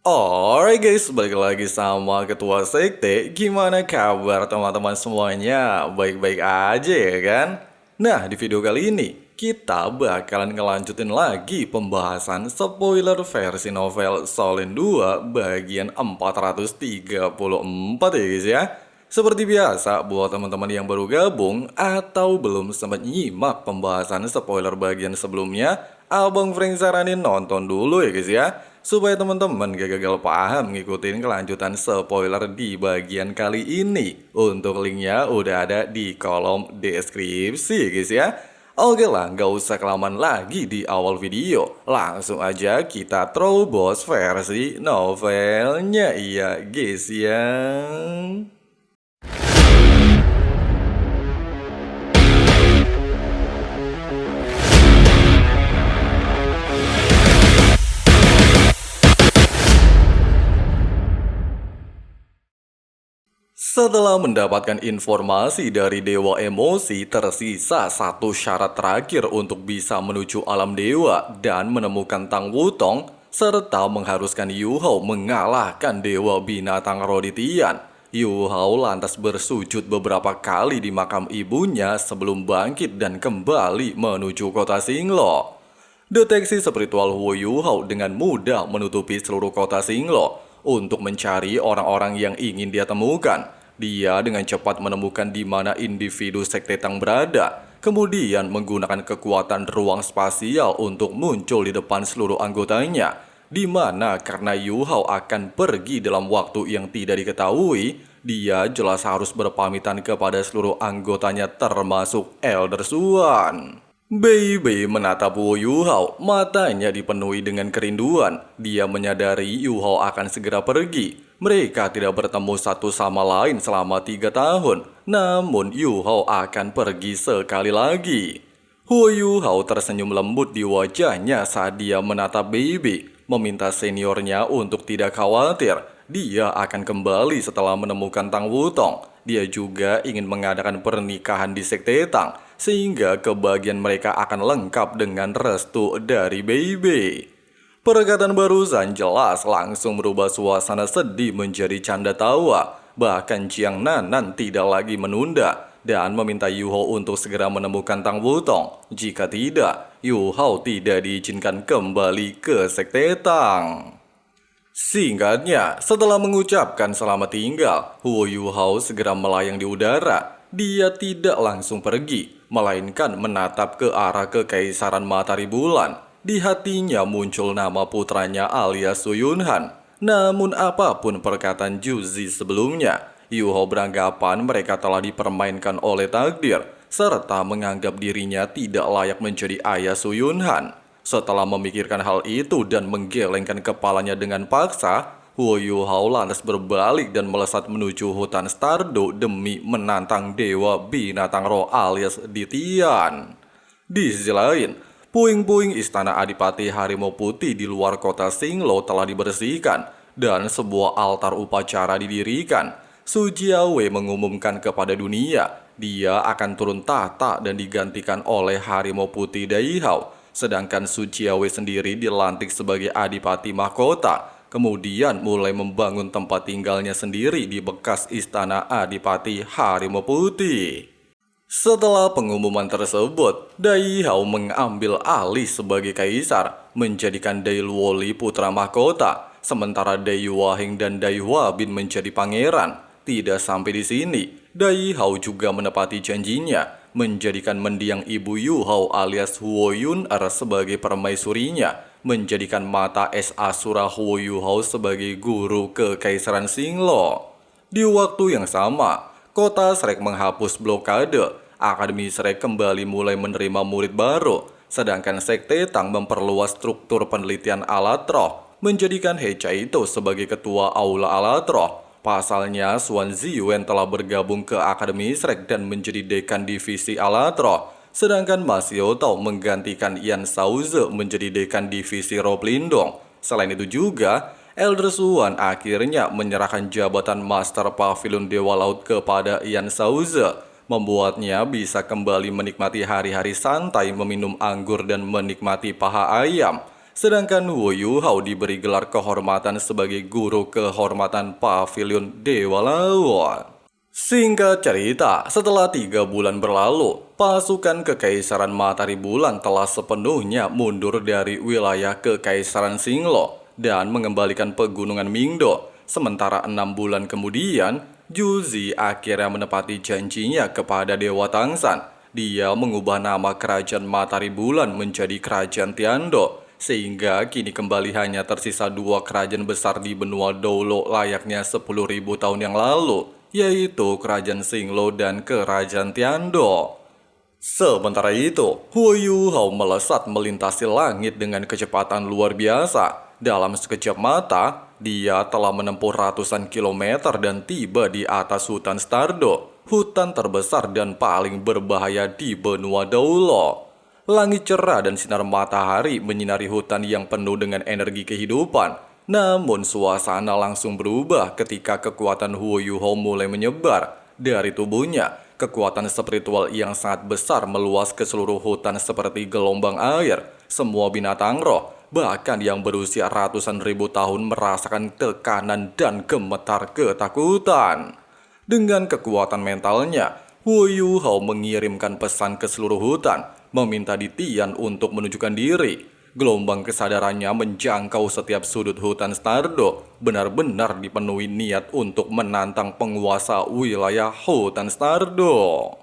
Alright guys, balik lagi sama Ketua Sekte. Gimana kabar teman-teman semuanya? Baik-baik aja ya kan? Nah, di video kali ini kita bakalan ngelanjutin lagi pembahasan spoiler versi novel Solin 2 bagian 434 ya guys ya. Seperti biasa, buat teman-teman yang baru gabung atau belum sempat nyimak pembahasan spoiler bagian sebelumnya, Abang Frank saranin nonton dulu ya guys ya, supaya teman-teman gak gagal paham ngikutin kelanjutan spoiler di bagian kali ini. Untuk linknya udah ada di kolom deskripsi ya guys ya. Oke lah, gak usah kelamaan lagi di awal video. Langsung aja kita terobos versi novelnya ya guys ya. Setelah mendapatkan informasi dari Dewa Emosi, tersisa satu syarat terakhir untuk bisa menuju alam dewa dan menemukan Tang Wutong, serta mengharuskan Yu Hao mengalahkan Dewa Binatang Roditian. Yu Hao lantas bersujud beberapa kali di makam ibunya sebelum bangkit dan kembali menuju kota Singlo. Deteksi spiritual Hu Yu Hao dengan mudah menutupi seluruh kota Singlo untuk mencari orang-orang yang ingin dia temukan. Dia dengan cepat menemukan di mana individu Sekte Tang berada, kemudian menggunakan kekuatan ruang spasial untuk muncul di depan seluruh anggotanya, di mana karena Yu Hao akan pergi dalam waktu yang tidak diketahui, dia jelas harus berpamitan kepada seluruh anggotanya termasuk Elder Suan. Bei menatap Wu Yu Hao, matanya dipenuhi dengan kerinduan. Dia menyadari Yu Hao akan segera pergi. Mereka tidak bertemu satu sama lain selama 3 tahun. Namun Yu Hao akan pergi sekali lagi. Hu Yu Hao tersenyum lembut di wajahnya saat dia menatap Baby, meminta seniornya untuk tidak khawatir. Dia akan kembali setelah menemukan Tang Wutong. Dia juga ingin mengadakan pernikahan di Sekte Tang, sehingga kebahagiaan mereka akan lengkap dengan restu dari Baby. Perkataan barusan jelas langsung merubah suasana sedih menjadi canda tawa. Bahkan Jiang Nanan tidak lagi menunda dan meminta Yu Hao untuk segera menemukan Tang Wutong. Jika tidak, Yu Hao tidak diizinkan kembali ke Sekte Tang. Singkatnya, setelah mengucapkan selamat tinggal, Hu Yu Hao segera melayang di udara. Dia tidak langsung pergi, melainkan menatap ke arah Kekaisaran Matahari Bulan. Di hatinya muncul nama putranya alias Su Yunhan. Namun apapun perkataan Juzi sebelumnya, Yu Hao beranggapan mereka telah dipermainkan oleh takdir, serta menganggap dirinya tidak layak menjadi ayah Su Yunhan. Setelah memikirkan hal itu dan menggelengkan kepalanya dengan paksa, Hu Yu Hao lantas berbalik dan melesat menuju hutan Stardo demi menantang Dewa Binatang Roh alias Ditian. Di sisi lain, puing-puing istana Adipati Harimau Putih di luar kota Singlo telah dibersihkan dan sebuah altar upacara didirikan. Su Jiawei mengumumkan kepada dunia dia akan turun tahta dan digantikan oleh Harimau Putih Dai Hao. Sedangkan Su Jiawei sendiri dilantik sebagai Adipati Mahkota, kemudian mulai membangun tempat tinggalnya sendiri di bekas istana Adipati Harimau Putih. Setelah pengumuman tersebut, Dai Hao mengambil alih sebagai kaisar, menjadikan Dai Luoli putra mahkota, sementara Dai Wahing dan Dai Huabin menjadi pangeran. Tidak sampai di sini, Dai Hao juga menepati janjinya, menjadikan mendiang ibu Yu Hao alias Huo Yun sebagai permaisurinya, menjadikan mata es Asura Huo Yu Hao sebagai guru Kekaisaran Singlo. Di waktu yang sama, Kota Shrek menghapus blokade, Akademi Shrek kembali mulai menerima murid baru, sedangkan Sekte Tang memperluas struktur penelitian alat roh, menjadikan He Chaito sebagai ketua Aula Alat Roh. Pasalnya, Suan Ziyuan telah bergabung ke Akademi Shrek dan menjadi dekan divisi alat roh, sedangkan Ma Xiaotao menggantikan Yan Shaoze menjadi dekan divisi roh pelindung. Selain itu juga, Elder Suan akhirnya menyerahkan jabatan Master Pavilion Dewa Laut kepada Yan Shaoze, membuatnya bisa kembali menikmati hari-hari santai meminum anggur dan menikmati paha ayam. Sedangkan Wu Yuhao diberi gelar kehormatan sebagai guru kehormatan Pavilion Dewa Laut. Singkat cerita, setelah 3 bulan berlalu, pasukan Kekaisaran Matahari Bulan telah sepenuhnya mundur dari wilayah Kekaisaran Xinglo dan mengembalikan pegunungan Mingdo. Sementara 6 bulan kemudian, Juzi akhirnya menepati janjinya kepada Dewa Tangsan. Dia mengubah nama Kerajaan Matahari Bulan menjadi Kerajaan Tiando, sehingga kini kembali hanya tersisa 2 kerajaan besar di benua Doulo layaknya 10.000 tahun yang lalu, yaitu Kerajaan Xinglo dan Kerajaan Tiando. Sementara itu, Hu Yuhao melesat melintasi langit dengan kecepatan luar biasa. Dalam sekejap mata, dia telah menempuh ratusan kilometer dan tiba di atas hutan Stardo, hutan terbesar dan paling berbahaya di benua Doulo. Langit cerah dan sinar matahari menyinari hutan yang penuh dengan energi kehidupan. Namun suasana langsung berubah ketika kekuatan Hu Yuhao mulai menyebar dari tubuhnya. Kekuatan spiritual yang sangat besar meluas ke seluruh hutan seperti gelombang air. Semua binatang roh, bahkan yang berusia ratusan ribu tahun merasakan tekanan dan gemetar ketakutan. Dengan kekuatan mentalnya, Hu Yuhao mengirimkan pesan ke seluruh hutan, meminta Ditian untuk menunjukkan diri. Gelombang kesadarannya menjangkau setiap sudut hutan Stardo, benar-benar dipenuhi niat untuk menantang penguasa wilayah hutan Stardo.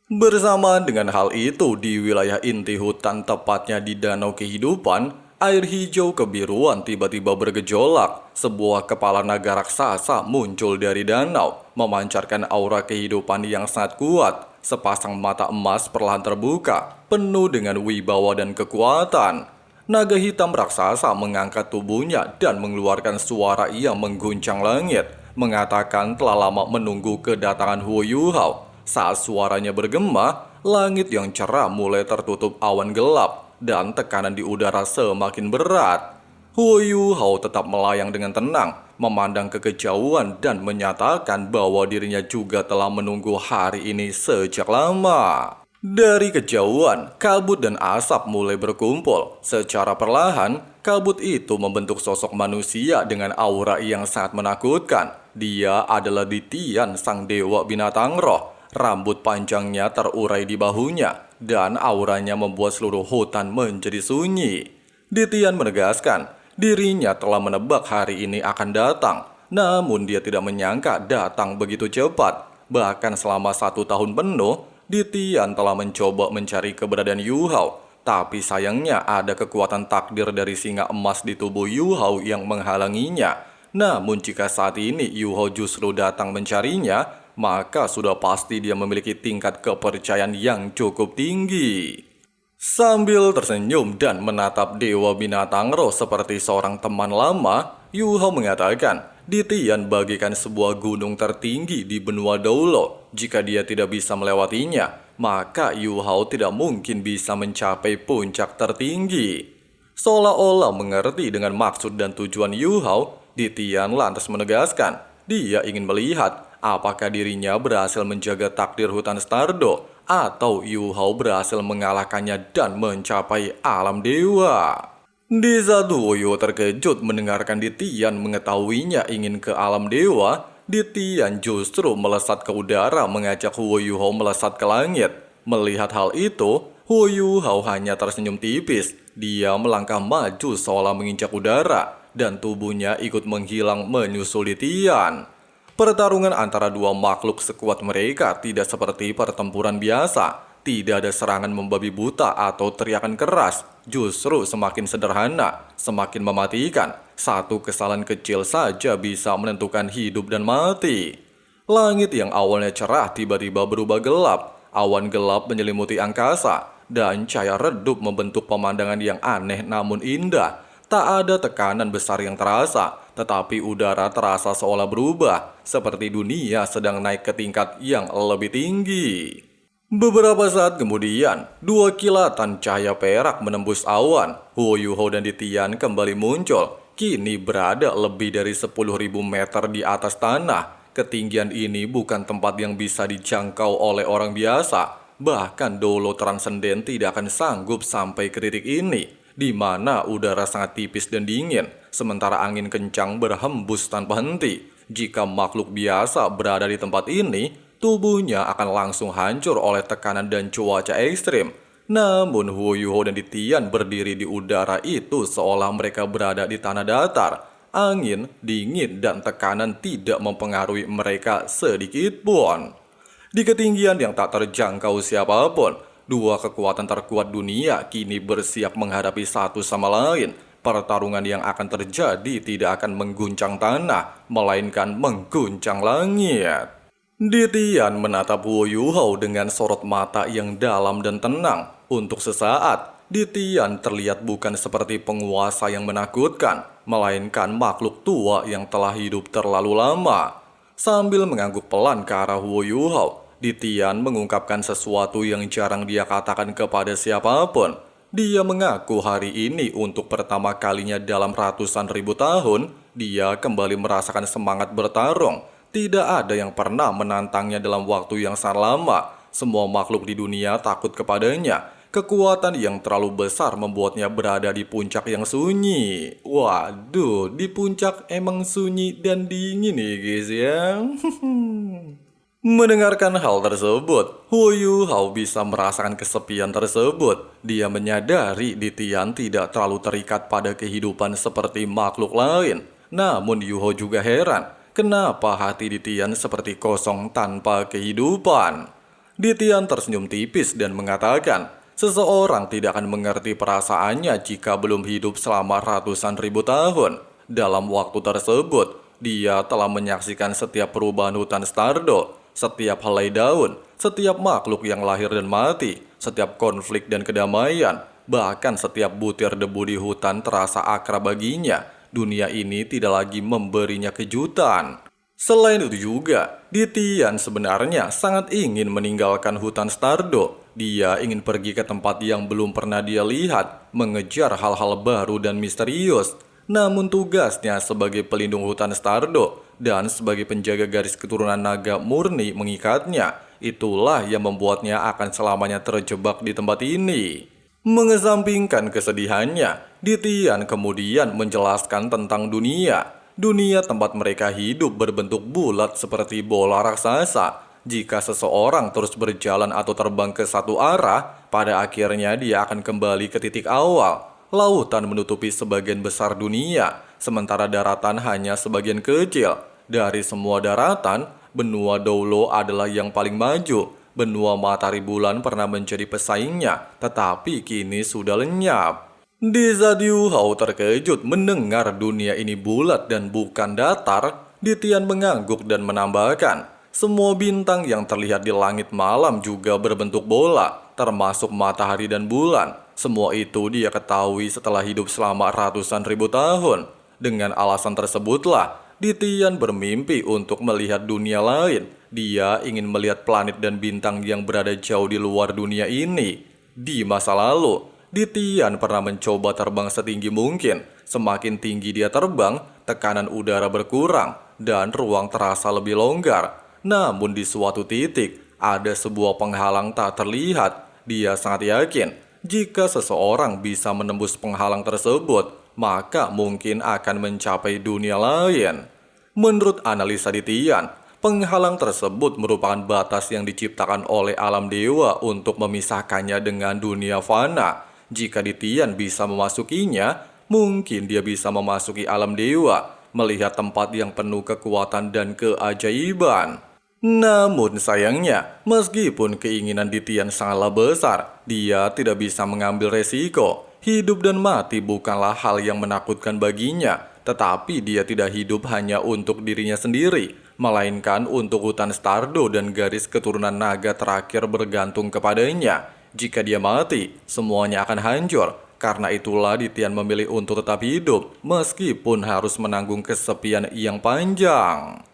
Bersamaan dengan hal itu, di wilayah inti hutan, tepatnya di Danau Kehidupan, air hijau kebiruan tiba-tiba bergejolak. Sebuah kepala naga raksasa muncul dari danau, memancarkan aura kehidupan yang sangat kuat. Sepasang mata emas perlahan terbuka, penuh dengan wibawa dan kekuatan. Naga hitam raksasa mengangkat tubuhnya dan mengeluarkan suara yang mengguncang langit, mengatakan telah lama menunggu kedatangan Hu Yuhao. Saat suaranya bergema, langit yang cerah mulai tertutup awan gelap dan tekanan di udara semakin berat. Hu Yuhao tetap melayang dengan tenang, memandang ke kejauhan dan menyatakan bahwa dirinya juga telah menunggu hari ini sejak lama. Dari kejauhan, kabut dan asap mulai berkumpul. Secara perlahan, kabut itu membentuk sosok manusia dengan aura yang sangat menakutkan. Dia adalah Ditian, sang dewa binatang roh. Rambut panjangnya terurai di bahunya, dan auranya membuat seluruh hutan menjadi sunyi. Ditian menegaskan, dirinya telah menebak hari ini akan datang. Namun dia tidak menyangka datang begitu cepat. Bahkan selama 1 tahun penuh, Ditian telah mencoba mencari keberadaan Yuhao. Tapi sayangnya ada kekuatan takdir dari singa emas di tubuh Yuhao yang menghalanginya. Namun jika saat ini Yuhao justru datang mencarinya, maka sudah pasti dia memiliki tingkat kepercayaan yang cukup tinggi. Sambil tersenyum dan menatap dewa binatang roh seperti seorang teman lama, Yuhao mengatakan, Ditian bagikan sebuah gunung tertinggi di benua Doulo. Jika dia tidak bisa melewatinya, maka Yuhao tidak mungkin bisa mencapai puncak tertinggi. Seolah-olah mengerti dengan maksud dan tujuan Yuhao, Ditian lantas menegaskan, dia ingin melihat apakah dirinya berhasil menjaga takdir hutan Stardo atau Yuhao berhasil mengalahkannya dan mencapai alam dewa. Di saat Hu Yuhao terkejut mendengarkan Ditian mengetahuinya ingin ke alam dewa, Ditian justru melesat ke udara mengajak Hu Yuhao melesat ke langit. Melihat hal itu, Hu Yuhao hanya tersenyum tipis. Dia melangkah maju seolah menginjak udara dan tubuhnya ikut menghilang menyusul Ditian. Pertarungan antara dua makhluk sekuat mereka tidak seperti pertempuran biasa. Tidak ada serangan membabi buta atau teriakan keras. Justru semakin sederhana, semakin mematikan. Satu kesalahan kecil saja bisa menentukan hidup dan mati. Langit yang awalnya cerah tiba-tiba berubah gelap. Awan gelap menyelimuti angkasa, dan cahaya redup membentuk pemandangan yang aneh namun indah. Tak ada tekanan besar yang terasa, tetapi udara terasa seolah berubah, seperti dunia sedang naik ke tingkat yang lebih tinggi. Beberapa saat kemudian, 2 kilatan cahaya perak menembus awan. Hu Yuhao dan Ditian kembali muncul, kini berada lebih dari 10.000 meter di atas tanah. Ketinggian ini bukan tempat yang bisa dijangkau oleh orang biasa. Bahkan Doulo Transcendent tidak akan sanggup sampai ke titik ini. di mana udara sangat tipis dan dingin, sementara angin kencang berhembus tanpa henti. Jika makhluk biasa berada di tempat ini, tubuhnya akan langsung hancur oleh tekanan dan cuaca ekstrim. Namun Huo Yuho dan Titian berdiri di udara itu seolah mereka berada di tanah datar. Angin, dingin, dan tekanan tidak mempengaruhi mereka sedikit pun. Di ketinggian yang tak terjangkau siapapun, dua kekuatan terkuat dunia kini bersiap menghadapi satu sama lain. Pertarungan yang akan terjadi tidak akan mengguncang tanah, melainkan mengguncang langit. Titian menatap Huo Yuho dengan sorot mata yang dalam dan tenang. Untuk sesaat, Titian terlihat bukan seperti penguasa yang menakutkan, melainkan makhluk tua yang telah hidup terlalu lama. Sambil mengangguk pelan ke arah Huo Yuho, Titian mengungkapkan sesuatu yang jarang dia katakan kepada siapapun. Dia mengaku hari ini untuk pertama kalinya dalam ratusan ribu tahun, dia kembali merasakan semangat bertarung. Tidak ada yang pernah menantangnya dalam waktu yang sangat lama. Semua makhluk di dunia takut kepadanya. Kekuatan yang terlalu besar membuatnya berada di puncak yang sunyi. Waduh, di puncak emang sunyi dan dingin nih guys ya. Mendengarkan hal tersebut, Huo Yuho bisa merasakan kesepian tersebut. Dia menyadari Titian tidak terlalu terikat pada kehidupan seperti makhluk lain. Namun Yuho juga heran, kenapa hati Titian seperti kosong tanpa kehidupan. Titian tersenyum tipis dan mengatakan, seseorang tidak akan mengerti perasaannya jika belum hidup selama ratusan ribu tahun. Dalam waktu tersebut, dia telah menyaksikan setiap perubahan hutan Stardo, setiap helai daun, setiap makhluk yang lahir dan mati, setiap konflik dan kedamaian, bahkan setiap butir debu di hutan terasa akrab baginya. Dunia ini tidak lagi memberinya kejutan. Selain itu juga, Titian sebenarnya sangat ingin meninggalkan hutan Stardo. Dia ingin pergi ke tempat yang belum pernah dia lihat, mengejar hal-hal baru dan misterius. Namun tugasnya sebagai pelindung hutan Stardo dan sebagai penjaga garis keturunan naga murni mengikatnya. Itulah yang membuatnya akan selamanya terjebak di tempat ini. Mengesampingkan kesedihannya, Titian kemudian menjelaskan tentang dunia. Dunia tempat mereka hidup berbentuk bulat seperti bola raksasa. Jika seseorang terus berjalan atau terbang ke satu arah, pada akhirnya dia akan kembali ke titik awal. Lautan menutupi sebagian besar dunia, sementara daratan hanya sebagian kecil. Dari semua daratan, benua Doulo adalah yang paling maju. Benua Matahari Bulan pernah menjadi pesaingnya, tetapi kini sudah lenyap. Di saat Yuho terkejut mendengar dunia ini bulat dan bukan datar, Titian mengangguk dan menambahkan, semua bintang yang terlihat di langit malam juga berbentuk bola, termasuk matahari dan bulan. Semua itu dia ketahui setelah hidup selama ratusan ribu tahun. Dengan alasan tersebutlah, Titian bermimpi untuk melihat dunia lain. Dia ingin melihat planet dan bintang yang berada jauh di luar dunia ini. Di masa lalu, Titian pernah mencoba terbang setinggi mungkin. Semakin tinggi dia terbang, tekanan udara berkurang dan ruang terasa lebih longgar. Namun di suatu titik, ada sebuah penghalang tak terlihat. Dia sangat yakin, jika seseorang bisa menembus penghalang tersebut, maka mungkin akan mencapai dunia lain. Menurut analisa Titian, penghalang tersebut merupakan batas yang diciptakan oleh alam dewa untuk memisahkannya dengan dunia fana. Jika Titian bisa memasukinya, mungkin dia bisa memasuki alam dewa, melihat tempat yang penuh kekuatan dan keajaiban. Namun sayangnya, meskipun keinginan Titian sangatlah besar, dia tidak bisa mengambil resiko. Hidup dan mati bukanlah hal yang menakutkan baginya, tetapi dia tidak hidup hanya untuk dirinya sendiri, melainkan untuk hutan Stardo dan garis keturunan naga terakhir bergantung kepadanya. Jika dia mati, semuanya akan hancur. Karena itulah Titian memilih untuk tetap hidup, meskipun harus menanggung kesepian yang panjang.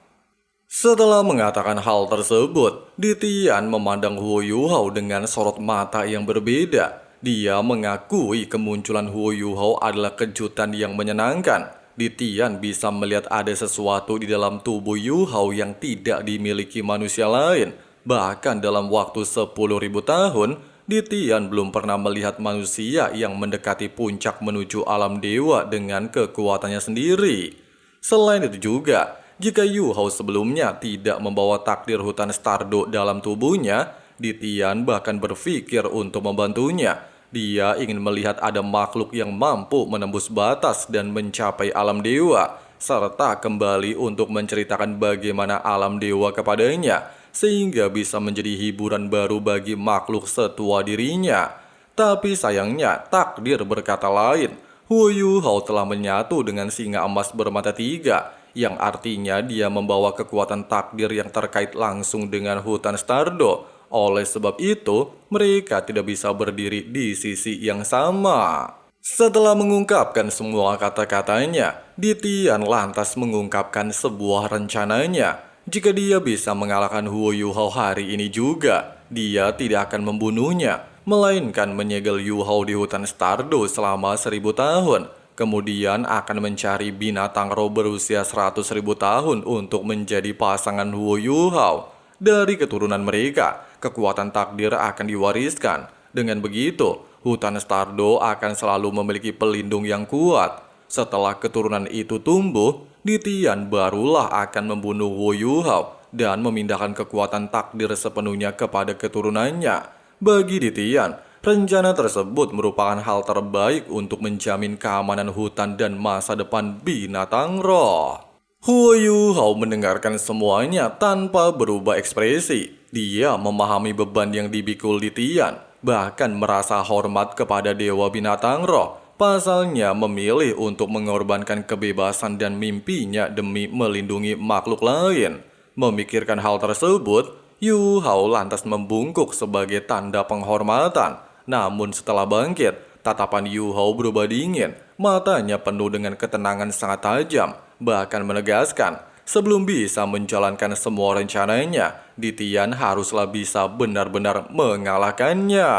Setelah mengatakan hal tersebut, Titian memandang Huo Yuho dengan sorot mata yang berbeda. Dia mengakui kemunculan Huo Yuho adalah kejutan yang menyenangkan. Titian bisa melihat ada sesuatu di dalam tubuh Yuho yang tidak dimiliki manusia lain. Bahkan dalam waktu 10.000 tahun, Ditian belum pernah melihat manusia yang mendekati puncak menuju alam dewa dengan kekuatannya sendiri. Selain itu juga, jika Yu Hao sebelumnya tidak membawa takdir hutan Stardo dalam tubuhnya, Ditian bahkan berpikir untuk membantunya. Dia ingin melihat ada makhluk yang mampu menembus batas dan mencapai alam dewa, serta kembali untuk menceritakan bagaimana alam dewa kepadanya, sehingga bisa menjadi hiburan baru bagi makhluk setua dirinya. Tapi sayangnya, takdir berkata lain. Huo Yu Hao telah menyatu dengan singa emas bermata tiga, yang artinya dia membawa kekuatan takdir yang terkait langsung dengan hutan Stardo. Oleh sebab itu, mereka tidak bisa berdiri di sisi yang sama. Setelah mengungkapkan semua kata-katanya, Ditian lantas mengungkapkan sebuah rencananya. Jika dia bisa mengalahkan Huo Yu Hao hari ini juga, dia tidak akan membunuhnya, melainkan menyegel Yu Hao di hutan Stardo selama 1000 tahun. Kemudian akan mencari binatang roh berusia 100.000 tahun untuk menjadi pasangan Huo Yu Hao. Dari keturunan mereka, kekuatan takdir akan diwariskan. Dengan begitu, hutan Stardo akan selalu memiliki pelindung yang kuat. Setelah keturunan itu tumbuh, Ditian barulah akan membunuh Huo Yu Hao dan memindahkan kekuatan takdir sepenuhnya kepada keturunannya. Bagi Ditian, rencana tersebut merupakan hal terbaik untuk menjamin keamanan hutan dan masa depan binatang roh. Huo Yu Hao mendengarkan semuanya tanpa berubah ekspresi. Dia memahami beban yang dipikul Ditian, bahkan merasa hormat kepada dewa binatang roh. Pasalnya memilih untuk mengorbankan kebebasan dan mimpinya demi melindungi makhluk lain. Memikirkan hal tersebut, Yu Hao lantas membungkuk sebagai tanda penghormatan. Namun setelah bangkit, tatapan Yu Hao berubah dingin. Matanya penuh dengan ketenangan sangat tajam, bahkan menegaskan, sebelum bisa menjalankan semua rencananya, Ditian haruslah bisa benar-benar mengalahkannya.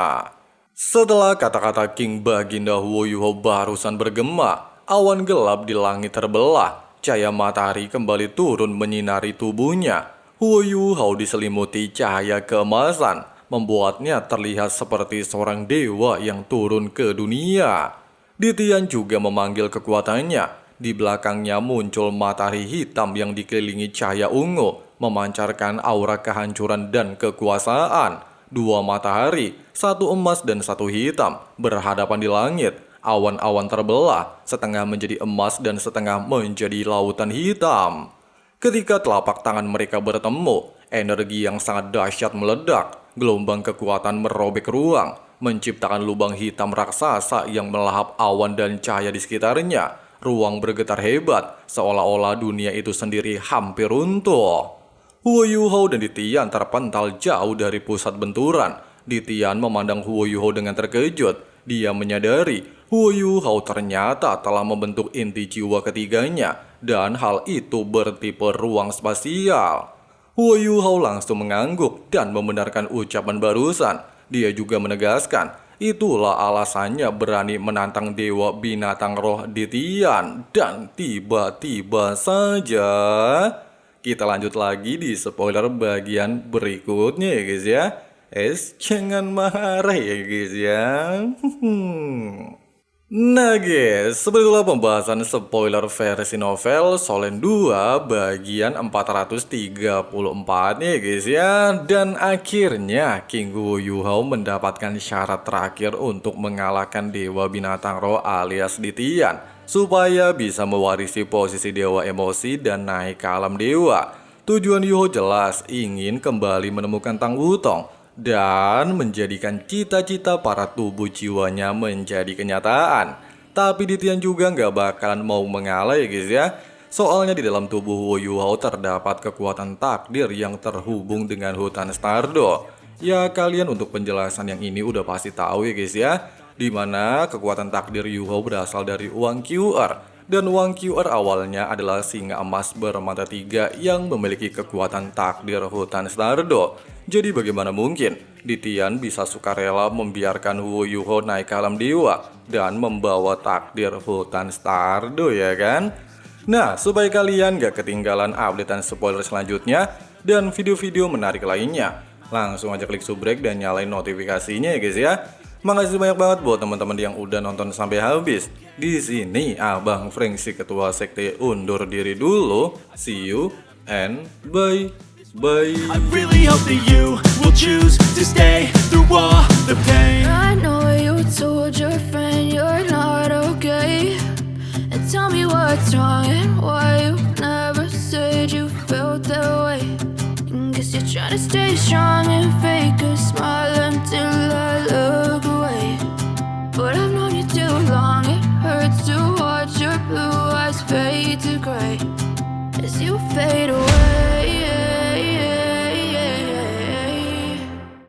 Setelah kata-kata King Baginda Huo Yu Hao barusan bergema, awan gelap di langit terbelah. Cahaya matahari kembali turun menyinari tubuhnya. Huo Yu Hao diselimuti cahaya keemasan, membuatnya terlihat seperti seorang dewa yang turun ke dunia. Ditian juga memanggil kekuatannya. Di belakangnya muncul matahari hitam yang dikelilingi cahaya ungu, memancarkan aura kehancuran dan kekuasaan. Dua matahari, satu emas dan satu hitam, berhadapan di langit. Awan-awan terbelah, setengah menjadi emas dan setengah menjadi lautan hitam. Ketika telapak tangan mereka bertemu, energi yang sangat dahsyat meledak. Gelombang kekuatan merobek ruang, menciptakan lubang hitam raksasa yang melahap awan dan cahaya di sekitarnya. Ruang bergetar hebat, seolah-olah dunia itu sendiri hampir runtuh. Huo Yu Hao dan Ditian terpental jauh dari pusat benturan. Ditian memandang Huo Yu Hao dengan terkejut. Dia menyadari Huo Yu Hao ternyata telah membentuk inti jiwa ketiganya, dan hal itu bertipe ruang spasial. Huo Yu Hao langsung mengangguk dan membenarkan ucapan barusan. Dia juga menegaskan, itulah alasannya berani menantang dewa binatang roh Ditian. Dan tiba-tiba saja kita lanjut lagi di spoiler bagian berikutnya ya guys ya. Jangan marah ya guys ya. Nah guys, sebetulnya pembahasan spoiler versi novel Solen 2 bagian 434 nih guys ya. Dan akhirnya King Huo Yu Hao mendapatkan syarat terakhir untuk mengalahkan dewa binatang roh alias Ditian, supaya bisa mewarisi posisi dewa emosi dan naik ke alam dewa. Tujuan Yu Hao jelas ingin kembali menemukan Tang Wutong dan menjadikan cita-cita para tubuh jiwanya menjadi kenyataan. Tapi Ditian juga nggak bakalan mau mengalah ya guys ya. Soalnya di dalam tubuh Huo Yu Hao terdapat kekuatan takdir yang terhubung dengan hutan Stardo. Ya kalian untuk penjelasan yang ini udah pasti tahu ya guys ya. Dimana kekuatan takdir Yu Hao berasal dari uang QR. Dan uang QR awalnya adalah singa emas bermata tiga yang memiliki kekuatan takdir hutan Stardo. Jadi bagaimana mungkin Ditian bisa sukarela membiarkan Huo Yu Hao naik ke alam dewa dan membawa takdir hutan Stardo ya kan? Nah, supaya kalian gak ketinggalan update dan spoiler selanjutnya dan video-video menarik lainnya, langsung aja klik subrek dan nyalain notifikasinya ya guys ya. Makasih banyak banget buat teman-teman yang udah nonton sampai habis. Di sini Abang Frank si ketua sekte undur diri dulu. See you and bye. Bye. I really hope that you will choose to stay through all the pain. I know you told your friend you're not okay, and tell me what's wrong and why you never said you felt that way. Guess you're trying to stay strong and fake a smile until I look away. But I've known you too long, it hurts to watch your blue eyes fade to gray.